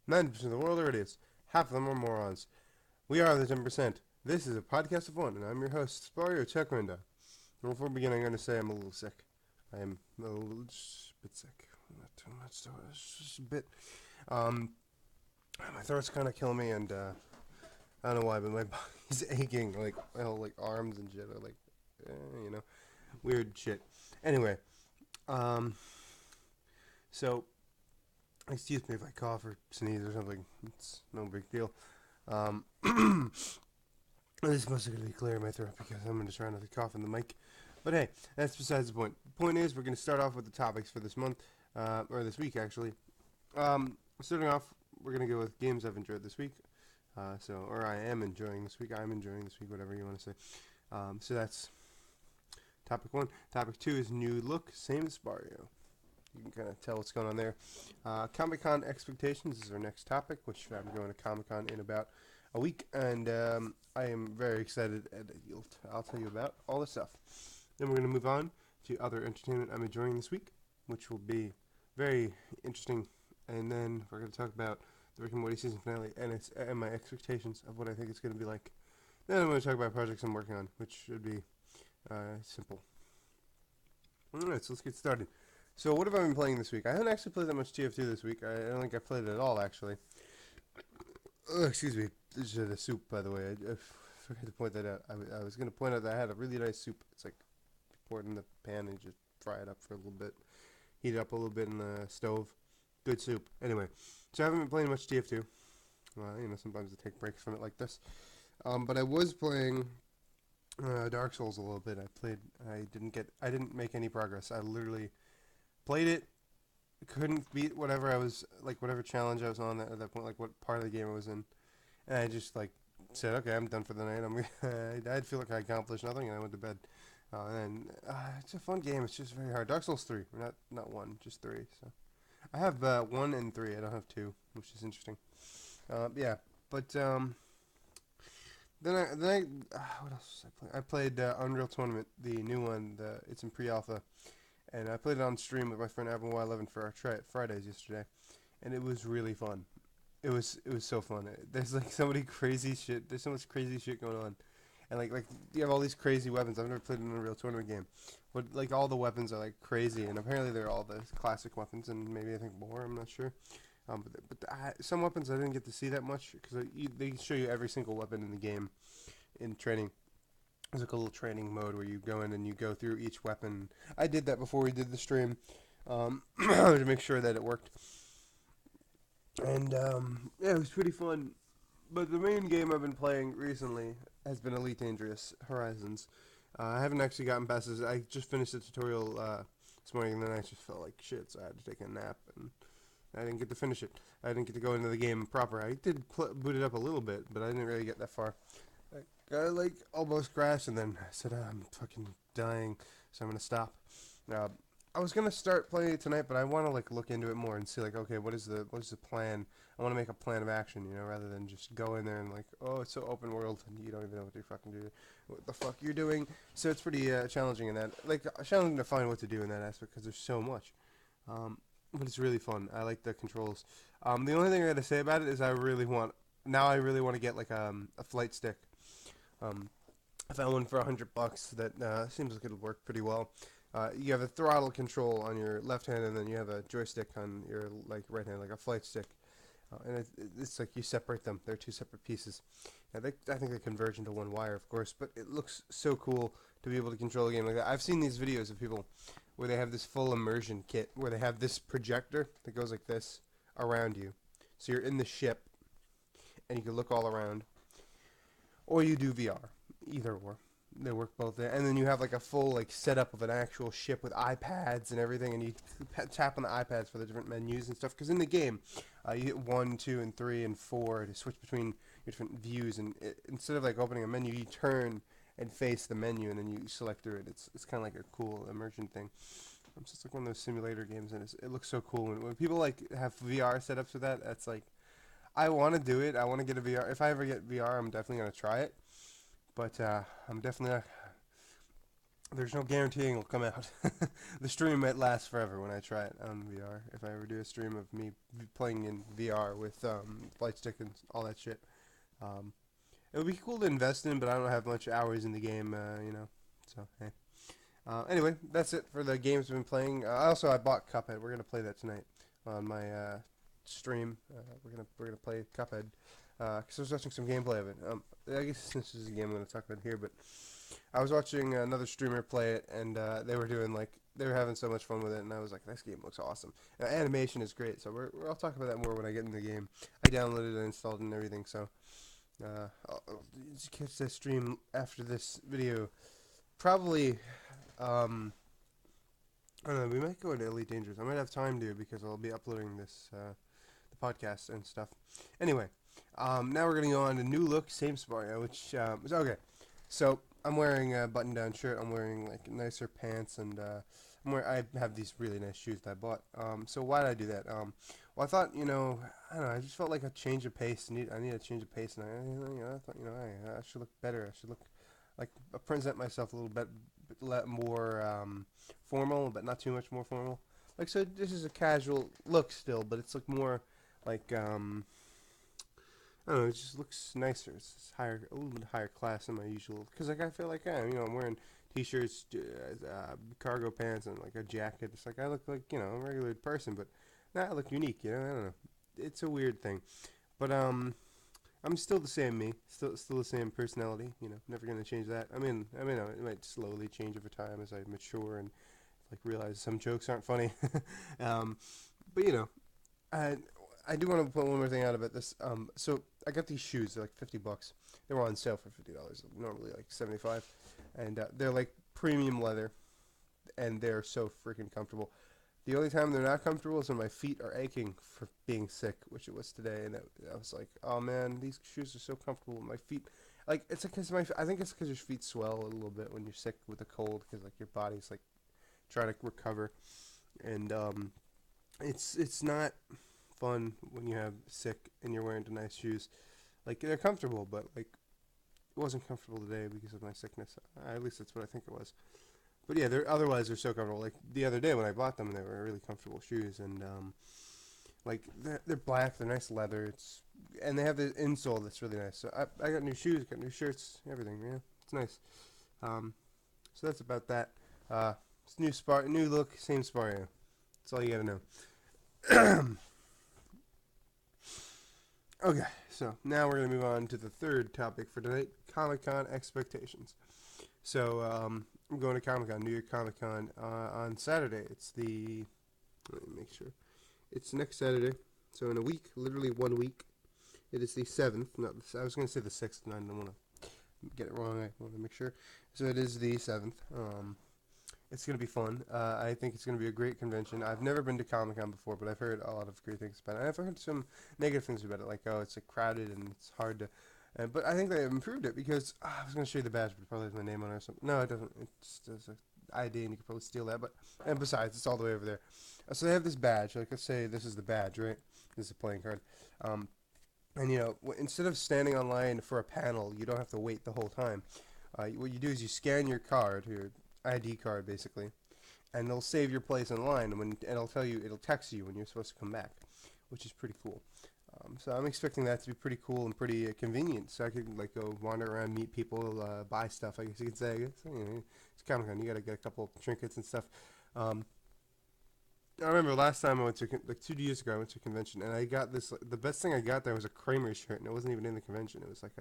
90% of the world are idiots. Half of them are morons. We are the 10%. This is a podcast of one, and I'm your host, Spario Checkrinda. And before beginning, I'm going to say I'm a little sick. I am a little bit sick. Not too much, though. It's just a bit. My throat's kind of killing me, and I don't know why, but my body's aching. Like, my whole arms and shit are weird shit. Anyway, so excuse me if I cough or sneeze or something. It's no big deal. This is mostly going to be clearing my throat because I'm going to try not to cough in the mic. But hey, that's besides the point. The point is, we're going to start off with the topics for this month, or this week actually. Starting off, we're going to go with games I've enjoyed this week. Or I am enjoying this week. I'm enjoying this week, whatever you want to say. So that's topic 1. Topic 2 is new look, same as Spario. You can kind of tell what's going on there. Comic-Con expectations is our next topic, which I'm going to Comic-Con in about a week, and I am very excited, and I'll tell you about all this stuff. Then we're going to move on to other entertainment I'm enjoying this week, which will be very interesting, and then we're going to talk about the Rick and Morty season finale and my expectations of what I think it's going to be like. Then I'm going to talk about projects I'm working on, which should be simple. Alright, so let's get started. So what have I been playing this week? I haven't actually played that much TF2 this week. I don't think I played it at all, actually. Excuse me. This is a soup, by the way. I forgot to point that out. I was going to point out that I had a really nice soup. It's like pour it in the pan and just fry it up for a little bit. Heat it up a little bit in the stove. Good soup. Anyway, so I haven't been playing much TF2. Sometimes I take breaks from it like this. But I was playing Dark Souls a little bit. I didn't make any progress. I literally played it, couldn't beat whatever challenge I was on at that point, like what part of the game I was in. And I just said, okay, I'm done for the night. I feel like I accomplished nothing, and I went to bed. It's a fun game. It's just very hard. Dark Souls 3, not 1, just 3. So I have 1 and 3. I don't have 2, which is interesting. Yeah, but then I what else was I playing? I played Unreal Tournament, the new one. It's in pre-alpha, and I played it on stream with my friend Admiral Y11 for our Fridays yesterday, and it was really fun. It was so fun. There's so many crazy shit. There's so much crazy shit going on, and like you have all these crazy weapons. I've never played an Unreal Tournament game, but all the weapons are crazy, and apparently they're all the classic weapons, and maybe I think more. I'm not sure. Some weapons I didn't get to see that much because they show you every single weapon in the game in training. There's a little training mode where you go in and you go through each weapon. I did that before we did the stream to make sure that it worked. And yeah, it was pretty fun. But the main game I've been playing recently has been Elite Dangerous Horizons. I haven't actually gotten past this. I just finished the tutorial this morning, and then I just felt like shit, so I had to take a nap, and I didn't get to finish it. I didn't get to go into the game proper. I did boot it up a little bit, but I didn't really get that far. I almost crashed, and then I said, I'm fucking dying, so I'm gonna stop. I was gonna start playing it tonight, but I want to look into it more and see okay, what is the plan? I want to make a plan of action, rather than just go in there and oh, it's so open world and you don't even know what you're fucking doing, what the fuck you're doing. So it's pretty challenging in that, challenging to find what to do in that aspect because there's so much. But it's really fun. I like the controls. The only thing I gotta say about it is I really want to get a flight stick. I found one for $100 that seems like it'll work pretty well. You have a throttle control on your left hand, and then you have a joystick on your right hand, like a flight stick. And it's you separate them. They're two separate pieces. I think they converge into one wire, of course, but it looks so cool to be able to control a game like that. I've seen these videos of people where they have this full immersion kit, where they have this projector that goes like this around you. So you're in the ship, and you can look all around. Or you do VR. Either or. They work both there. And then you have a full setup of an actual ship with iPads and everything, and you tap on the iPads for the different menus and stuff. Because in the game, you hit 1, 2, and 3, and 4 to switch between your different views. And instead of opening a menu, you turn and face the menu, and then you select through it. It's kind of a cool immersion thing. It's just one of those simulator games, and it looks so cool. When people have VR setups for that, that's I want to do it. I want to get a VR. If I ever get VR, I'm definitely going to try it. But I'm definitely there's no guaranteeing it'll come out. The stream might last forever when I try it on VR. If I ever do a stream of me playing in VR with flight stick and all that shit, um, it would be cool to invest in, but I don't have much hours in the game, So hey. Anyway, that's it for the games I've been playing. I bought Cuphead. We're gonna play that tonight on my stream. We're gonna play Cuphead because I was watching some gameplay of it. I guess this is a game I'm gonna talk about here, but I was watching another streamer play it, and they were having so much fun with it, and I was like, this game looks awesome. Animation is great, so I'll talk about that more when I get in the game. I downloaded and installed it and everything, so I'll catch that stream after this video. Probably, I don't know, we might go into Elite Dangerous. I might have time to because I'll be uploading the podcast and stuff. Anyway, now we're going to go on to new look, same Spario, which is okay. So I'm wearing a button-down shirt. I'm wearing like nicer pants, and I have these really nice shoes that I bought. So why did I do that? Well, I thought, I don't know. I just felt like a change of pace. I need a change of pace, and I thought, I should look better. I should look like present myself a little bit more formal, but not too much more formal. Like, so this is a casual look still, but it's like more like I don't know. It just looks nicer. It's higher, a little bit higher class than my usual. Because like I feel like I'm wearing t-shirts, cargo pants, and like a jacket. It's like I look like a regular person, but not I look unique. I don't know. It's a weird thing, but I'm still the same me. Still the same personality. Never gonna change that. It might slowly change over time as I mature and like realize some jokes aren't funny. um, but I I do want to put one more thing out about this. So I got these shoes. They're like $50. They were on sale for $50. Normally like 75, and they're like premium leather, and they're so freaking comfortable. The only time they're not comfortable is when my feet are aching for being sick, which it was today, and I was like, oh man, these shoes are so comfortable. My feet, like it's because I think it's because your feet swell a little bit when you're sick with a cold, because like your body's like trying to recover, and it's not fun when you have sick and you're wearing nice shoes. Like they're comfortable, but like it wasn't comfortable today because of my sickness. At least that's what I think it was. But yeah, they're so comfortable. Like the other day when I bought them, they were really comfortable shoes, and like they're black, they're nice leather. And they have the insole that's really nice. So I got new shoes, got new shirts, everything. Yeah, it's nice. Um, so that's about that. It's new look, same Spario. That's all you gotta know. Okay, so now we're gonna move on to the third topic for tonight: Comic Con expectations. So I'm going to Comic Con, New York Comic Con, on Saturday. Let me make sure. It's next Saturday. So in a week, literally 1 week. It is the 7th. I was going to say the 6th, and I don't want to get it wrong. I want to make sure. So it is the 7th. It's going to be fun. I think it's going to be a great convention. I've never been to Comic Con before, but I've heard a lot of great things about it. I've heard some negative things about it, like, oh, it's like crowded and it's hard to... but I think they improved it because I was going to show you the badge, but it probably has my name on it or something. No, it doesn't. It's just an ID, and you could probably steal that. And besides, it's all the way over there. So they have this badge. Like, let's say this is the badge, right? This is a playing card. And instead of standing online for a panel, you don't have to wait the whole time. What you do is you scan your card, your ID card, basically, and it'll save your place in line. And it'll text you when you're supposed to come back, which is pretty cool. So I'm expecting that to be pretty cool and pretty convenient. So I could like go wander around, meet people, buy stuff. I guess you could say. It's Comic Con. You gotta get a couple of trinkets and stuff. I remember last time I went to like 2 years ago. I went to a convention and I got this. The best thing I got there was a Kramer shirt, and it wasn't even in the convention. It was like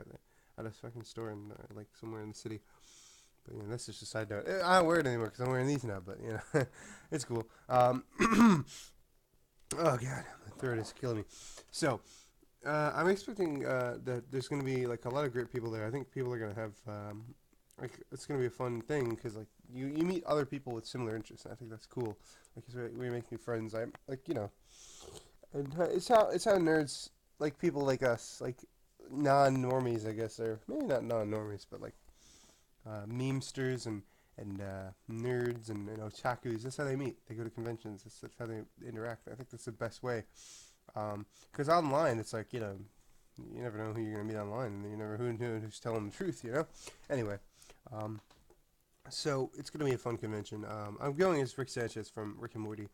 at a fucking store in like somewhere in the city. But that's just a side note. I don't wear it anymore because I'm wearing these now. But it's cool. Oh god, my throat is killing me. So, I'm expecting that there's going to be like a lot of great people there. I think people are going to have like it's going to be a fun thing because like you meet other people with similar interests. And I think that's cool. Like we make new friends. I'm like and it's how nerds like people like us like non-normies I guess, or maybe not non-normies but like memesters and nerds and otakus. That's how they meet. They go to conventions. That's how they interact. I think that's the best way. Because online, it's like, you never know who you're going to meet online, and you never who's telling the truth, Anyway, So it's gonna be a fun convention. I'm going as Rick Sanchez from Rick and Morty.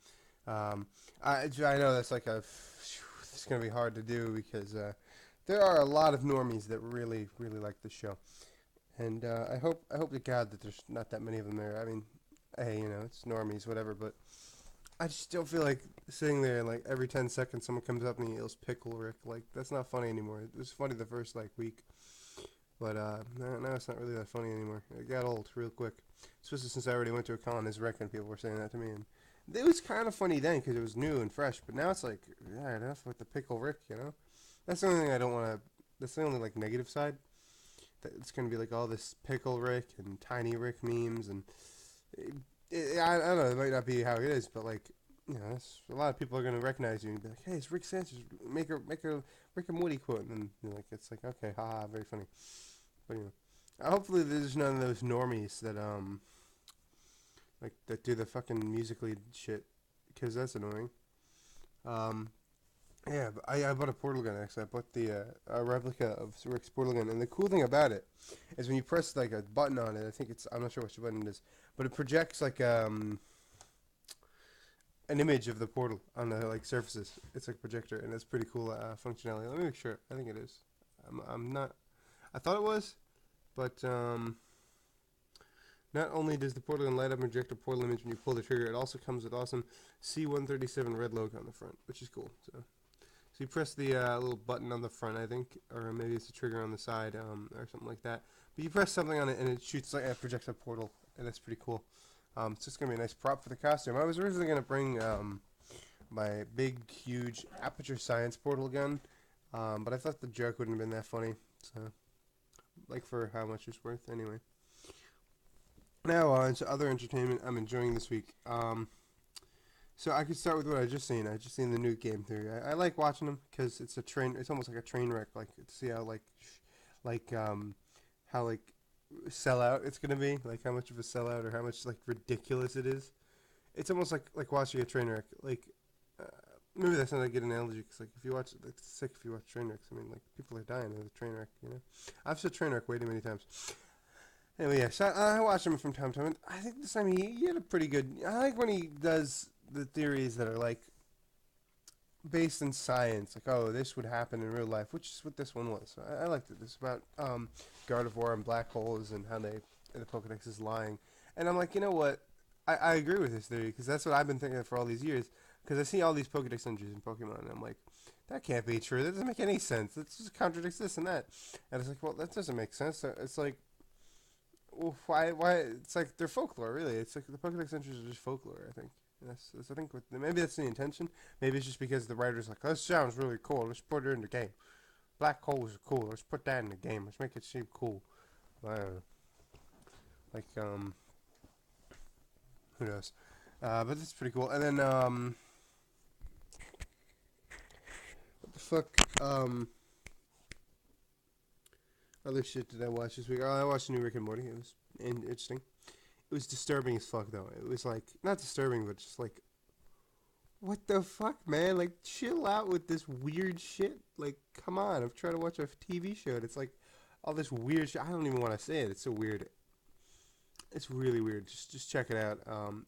I know that's like a it's gonna be hard to do because there are a lot of normies that really like the show, and I hope to God that there's not that many of them there. I mean, hey, it's normies, whatever, but I just still feel like sitting there and like every 10 seconds someone comes up and he yells "Pickle Rick." Like that's not funny anymore. It was funny the first like week, but now it's not really that funny anymore. It got old real quick, especially since I already went to a con as Rick and people were saying that to me, and it was kind of funny then because it was new and fresh. But now it's like, yeah, enough with the Pickle Rick. That's the only thing I don't want to. That's the only like negative side. That it's gonna be like all this Pickle Rick and Tiny Rick memes, and I don't know. It might not be how it is, but like a lot of people are gonna recognize you and be like, "Hey, it's Rick Sanchez. Make a Rick and Morty quote," and then like it's like, okay, haha, very funny. But hopefully there's none of those normies that like that do the fucking musically shit, because that's annoying. Um, yeah, but I bought a portal gun actually. I bought the a replica of Rick's portal gun, and the cool thing about it is when you press like a button on it. I think I'm not sure which button it is, but it projects like an image of the portal on the like surfaces. It's like a projector, and it's pretty cool functionality. Let me make sure. I think it is. I'm not. I thought it was, but not only does the portal gun light up and project a portal image when you pull the trigger, it also comes with awesome C137 red logo on the front, which is cool. So you press the little button on the front, I think, or maybe it's a trigger on the side, or something like that. But you press something on it, and it shoots like a projectile portal, and that's pretty cool. So it's gonna be a nice prop for the costume. I was originally gonna bring my big, huge aperture science portal gun, but I thought the joke wouldn't have been that funny. So, like for how much it's worth, anyway. Now on to other entertainment I'm enjoying this week. So I could start with what I just seen. I just seen the new game theory. I like watching them because it's a train. It's almost like a train wreck. Like to see how like how like sellout it's gonna be. Like how much of a sellout or how much like ridiculous it is. It's almost like watching a train wreck. Like uh, maybe that's not a good analogy because like if you watch like it's sick if you watch train wrecks. I mean like people are dying in a train wreck. I've said train wreck way too many times. Anyway, yeah, so I watch him from time to time. And I think this time he had a pretty good. I like when he does the theories that are like based in science, like oh this would happen in real life, which is what this one was. So I liked it. This is about Gardevoir and black holes and how the Pokedex is lying. And I'm like, you know what? I agree with this theory because that's what I've been thinking for all these years. Because I see all these Pokedex entries in Pokemon, and I'm like, that can't be true. That doesn't make any sense. That just contradicts this and that. And it's like, well, that doesn't make sense. It's like, well, why? It's like they're folklore, really. It's like the Pokedex entries are just folklore. I think. That's I think maybe that's the intention. Maybe it's just because the writer's like, this sounds really cool. Let's put it in the game. Black holes are cool. Let's put that in the game. Let's make it seem cool. I don't know. Like who knows? But that's pretty cool. And then what the fuck? Other shit did I watch this week? Oh, I watched the new Rick and Morty. It was interesting. It was disturbing as fuck though. It was like not disturbing, but just like what the fuck, man? Like chill out with this weird shit. Like come on, I'm trying to watch a TV show. And it's like all this weird shit. I don't even want to say it. It's so weird. It's really weird. Just check it out.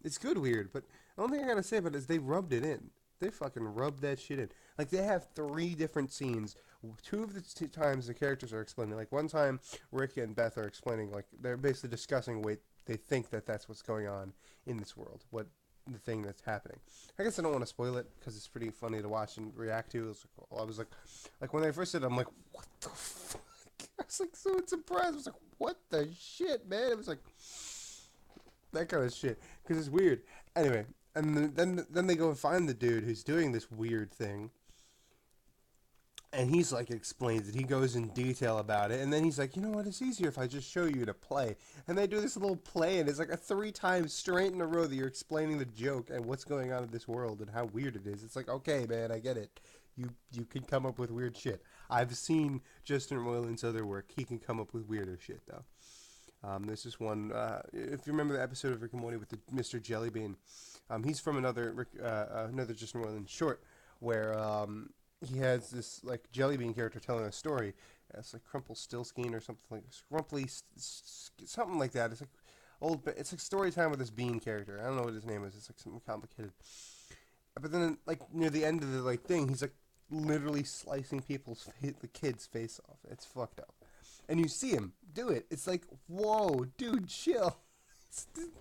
It's good weird, but the only thing I gotta say about it is they rubbed it in. They fucking rubbed that shit in. Like they have three different scenes. Two of the times the characters are explaining. Like one time, Rick and Beth are explaining. Like they're basically discussing. Wait, they think that that's what's going on in this world. What the thing that's happening. I guess I don't want to spoil it because it's pretty funny to watch and react to. I was like when they first said it, I'm like, what the fuck? I was like so surprised. I was like, what the shit, man? It was like that kind of shit because it's weird. Anyway, and then they go and find the dude who's doing this weird thing, and he's like explains it. He goes in detail about it, and then he's like, you know what? It's easier if I just show you to play. And they do this little play, and it's like a 3 times straight in a row that you're explaining the joke and what's going on in this world and how weird it is. It's like, okay, man, I get it. You can come up with weird shit. I've seen Justin Roiland's other work. He can come up with weirder shit though. There's this one. If you remember the episode of Rick and Morty with the Mr. Jellybean, he's from another Justin Roiland short where he has this like Jellybean character telling a story. It's like Crumple Stillskin or something like Rumply, something like that. It's like It's like story time with this Bean character. I don't know what his name is. It's like something complicated. But then, like near the end of the like thing, he's like literally slicing the kid's face off. It's fucked up, and you see him do it. It's like, whoa, dude, chill.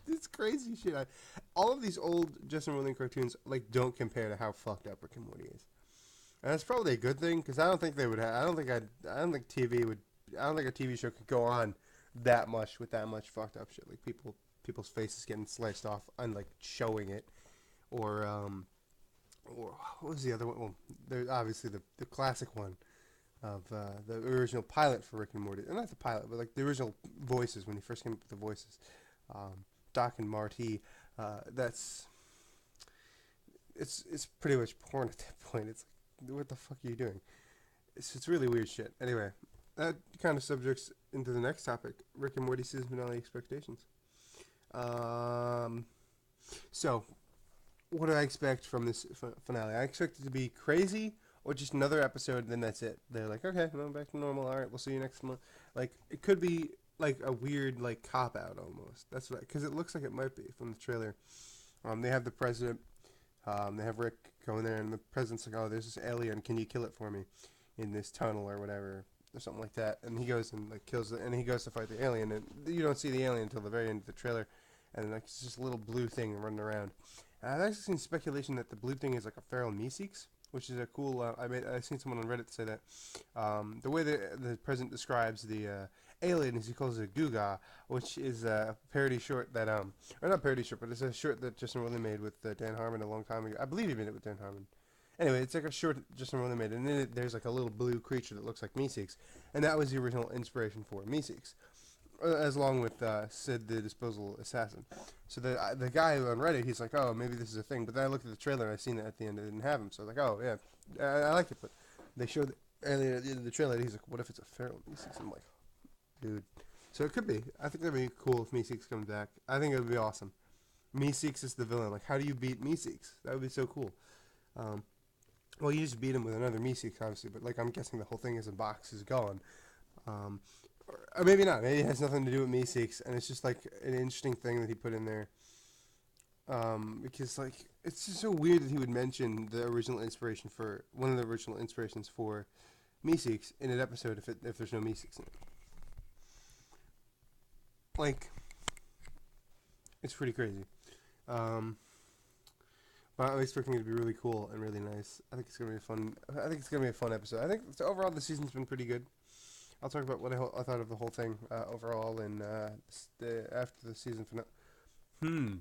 It's crazy shit. All of these old Justin Roiland cartoons like don't compare to how fucked up Rick and Morty is, and that's probably a good thing because I don't think they would have. I don't think TV would. I don't think a TV show could go on that much with that much fucked up shit. Like people's faces getting sliced off and like showing it, or what was the other one? Well, there's obviously the classic one of the original pilot for Rick and Morty. And not the pilot, but like the original voices when he first came up with the voices. Doc and Marty. That's it's pretty much porn at that point. It's like, what the fuck are you doing? It's really weird shit. Anyway, that kind of subjects into the next topic: Rick and Morty season finale expectations. So what do I expect from this finale? I expect it to be crazy or just another episode, and then that's it. They're like, okay, well, back to normal. All right, we'll see you next month. Like, it could be like a weird like cop out almost. That's right, because it looks like it might be from the trailer. They have the president. They have Rick going there, and the president's like, oh, there's this alien. Can you kill it for me in this tunnel or whatever, or something like that? And he goes and like kills it, and he goes to fight the alien, and you don't see the alien until the very end of the trailer, and like it's just a little blue thing running around. I've actually seen speculation that the blue thing is like a feral meeseeks, which is a cool. I've seen someone on Reddit say that the way the president describes the alien is he calls it a Guga, which is a parody short that or not parody short, but it's a short that Justin Roiland made with Dan Harmon a long time ago. I believe he made it with Dan Harmon. Anyway, it's like a short Justin Roiland made, and then there's like a little blue creature that looks like meeseeks, and that was the original inspiration for meeseeks, as long with Sid the Disposable Assassin. So the guy on Reddit, he's like, oh, maybe this is a thing. But then I looked at the trailer and I seen that at the end it didn't have him. So I was like, oh yeah, I like it. But they showed earlier at the end of the trailer, he's like, what if it's a feral meeseeks? I'm like, dude. So it could be. I think that'd be cool if Meeseeks comes back. I think it would be awesome. Meeseeks is the villain. Like, how do you beat Meeseeks? That would be so cool. Well, you just beat him with another Meeseeks, obviously. But like, I'm guessing the whole thing is a box is gone. Or maybe not. Maybe it has nothing to do with Meeseeks, and it's just like an interesting thing that he put in there. Because like it's just so weird that he would mention the original inspiration for one of the original inspirations for Meeseeks in an episode if there's no Meeseeks in it. Like, it's pretty crazy. But I'm expecting it to be really cool and really nice. I think it's gonna be fun. I think it's gonna be a fun episode. I think overall the season's been pretty good. I'll talk about what I thought of the whole thing overall and after the season finale.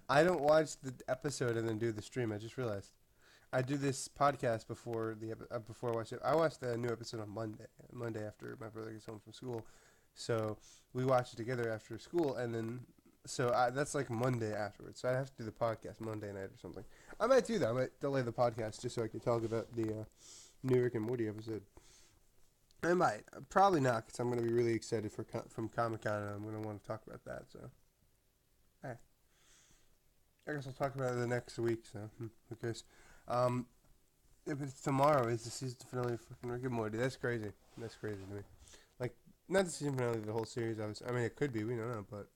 I don't watch the episode and then do the stream. I just realized I do this podcast before before I watch it. I watched the new episode on Monday after my brother gets home from school. So we watch it together after school, and then that's like Monday afterwards. So I have to do the podcast Monday night or something. I might do that. I might delay the podcast just so I can talk about the new Rick and Morty episode. I might. Probably not, because I'm going to be really excited from Comic-Con, and I'm going to want to talk about that. So, hey. I guess I'll talk about it the next week, so who cares? If it's tomorrow is the season finale of fucking Rick and Morty. That's crazy. That's crazy to me. Like, not the season finale of the whole series, obviously. I mean, it could be. We don't know, but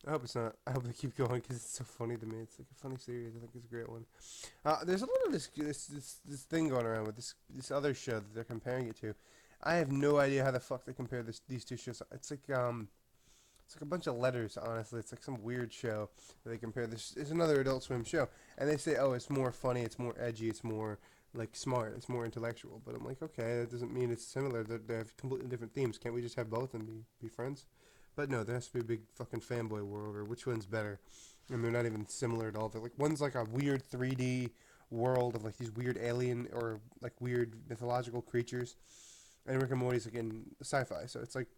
I hope it's not. I hope they keep going because it's so funny to me. It's like a funny series. I think it's a great one. There's a lot of this thing going around with this other show that they're comparing it to. I have no idea how the fuck they compare these two shows. It's like a bunch of letters, honestly. It's like some weird show that they compare. This is another Adult Swim show, and they say, oh, it's more funny, it's more edgy, it's more like smart, it's more intellectual. But I'm like, okay, that doesn't mean it's similar. They have completely different themes. Can't we just have both and be friends? But no, there has to be a big fucking fanboy war over which one's better, and they're not even similar at all. They're like, one's like a weird 3D world of like these weird alien or like weird mythological creatures. And Rick and Morty's like in sci-fi, so it's like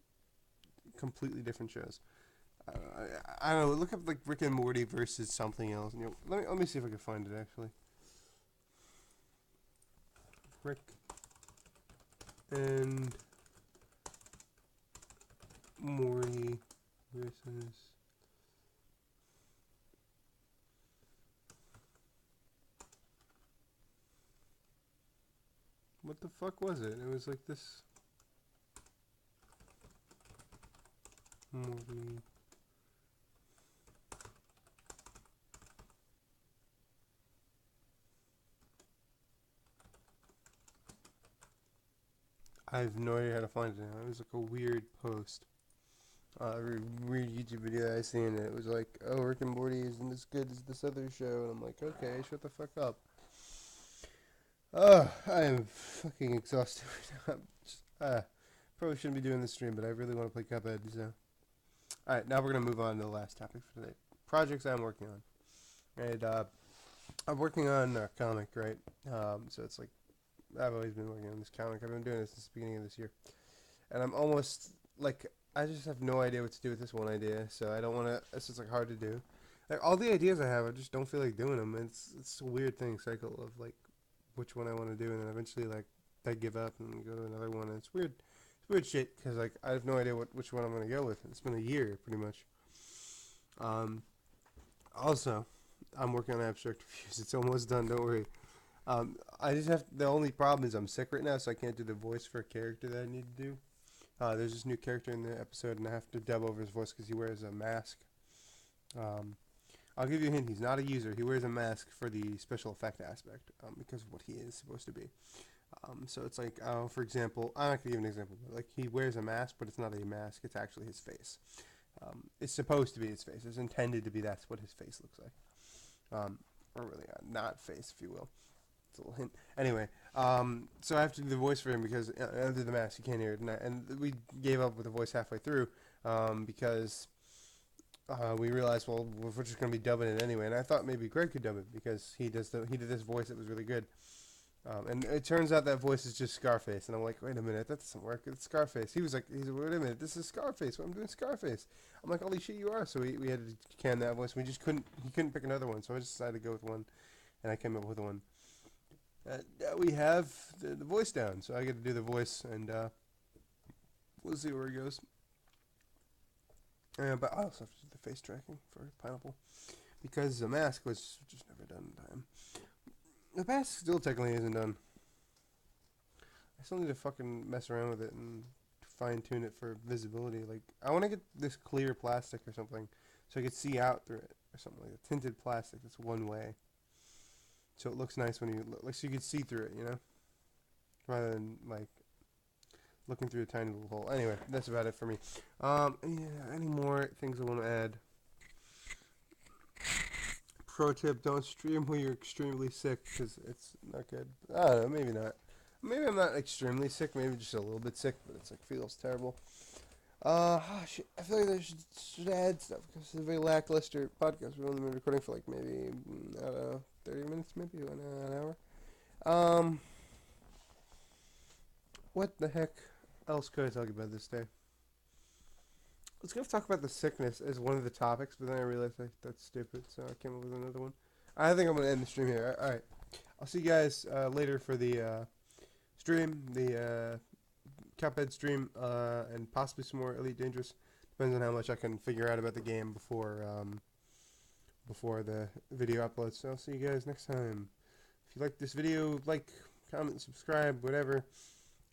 completely different shows. I don't know. Look up like Rick and Morty versus something else. And, let me see if I can find it actually. Rick and Morty versus. What the fuck was it? It was like this. Morty. I have no idea how to find it now. It was like a weird post. Weird YouTube video that I seen, and it was like, oh, Rick and Morty isn't as good as this other show. And I'm like, okay, shut the fuck up. I am fucking exhausted right now. Probably shouldn't be doing this stream, but I really want to play Cuphead, so. Alright, now we're going to move on to the last topic for today. Projects I'm working on. And, I'm working on a comic, right? So it's like, I've always been working on this comic. I've been doing this since the beginning of this year. And I'm almost, like, I just have no idea what to do with this one idea, so I don't want to, it's just, like, hard to do. Like, all the ideas I have, I just don't feel like doing them. It's a weird thing, cycle of, like, which one I want to do, and then eventually, like, I give up and go to another one, and it's weird. It's weird shit, because, like, I have no idea which one I'm going to go with. It's been a year, pretty much. Also, I'm working on Abstract Reviews. It's almost done, don't worry. I just have, the only problem is I'm sick right now, so I can't do the voice for a character that I need to do. There's this new character in the episode, and I have to dub over his voice because he wears a mask. I'll give you a hint, he's not a user. He wears a mask for the special effect aspect, because of what he is supposed to be. So it's like, for example, I'm not going to give an example, but like he wears a mask, but it's not a mask, it's actually his face. It's supposed to be his face. It's intended to be that's what his face looks like. Or really not face, if you will. It's a little hint. Anyway, so I have to do the voice for him because under the mask you can't hear it. And we gave up with the voice halfway through because we realized, well, we're just going to be dubbing it anyway. And I thought maybe Greg could dub it because he did this voice that was really good. And it turns out that voice is just Scarface. And I'm like, wait a minute, that doesn't work. It's Scarface. He was like, wait a minute, this is Scarface. I'm doing Scarface. I'm like, holy shit, you are. So we had to can that voice. He couldn't pick another one. So I just decided to go with one. And I came up with one. We have the voice down. So I get to do the voice. And we'll see where it goes. But I also have to do the face tracking for Pineapple. Because the mask was just never done in time. The mask still technically isn't done. I still need to fucking mess around with it and fine tune it for visibility. Like, I want to get this clear plastic or something so I could see out through it or something like a tinted plastic that's one way. So it looks nice when you look, like, so you could see through it, you know? Rather than, like, looking through a tiny little hole. Anyway, that's about it for me. Yeah, any more things I want to add? Pro tip, don't stream when you're extremely sick, because it's not good. I don't know, maybe not. Maybe I'm not extremely sick, maybe just a little bit sick, but it's like, feels terrible. Shit, I feel like I should add stuff, because it's a very lackluster podcast. We've only been recording for like maybe, I don't know, 30 minutes, maybe, an hour. What the heck else could I talk about this day? I was going to talk about the sickness as one of the topics, but then I realized that's stupid, so I came up with another one. I think I'm going to end the stream here. Alright. I'll see you guys later for the stream, the Cuphead stream, and possibly some more Elite Dangerous. Depends on how much I can figure out about the game before the video uploads. So I'll see you guys next time. If you like this video, like, comment, subscribe, whatever.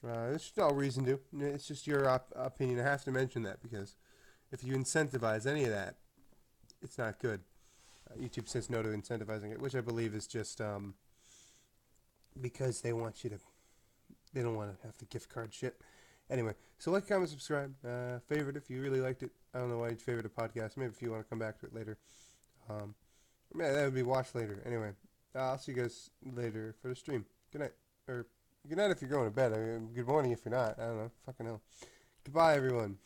There's no reason to. It's just your opinion. I have to mention that because if you incentivize any of that, it's not good. YouTube says no to incentivizing it, which I believe is just because they want you to. They don't want to have the gift card shit. Anyway, so like, comment, subscribe, favorite if you really liked it. I don't know why you'd favorite a podcast. Maybe if you want to come back to it later. That would be watched later. Anyway, I'll see you guys later for the stream. Good night. Or good night if you're going to bed. I mean, good morning if you're not. I don't know. Fucking hell. Goodbye, everyone.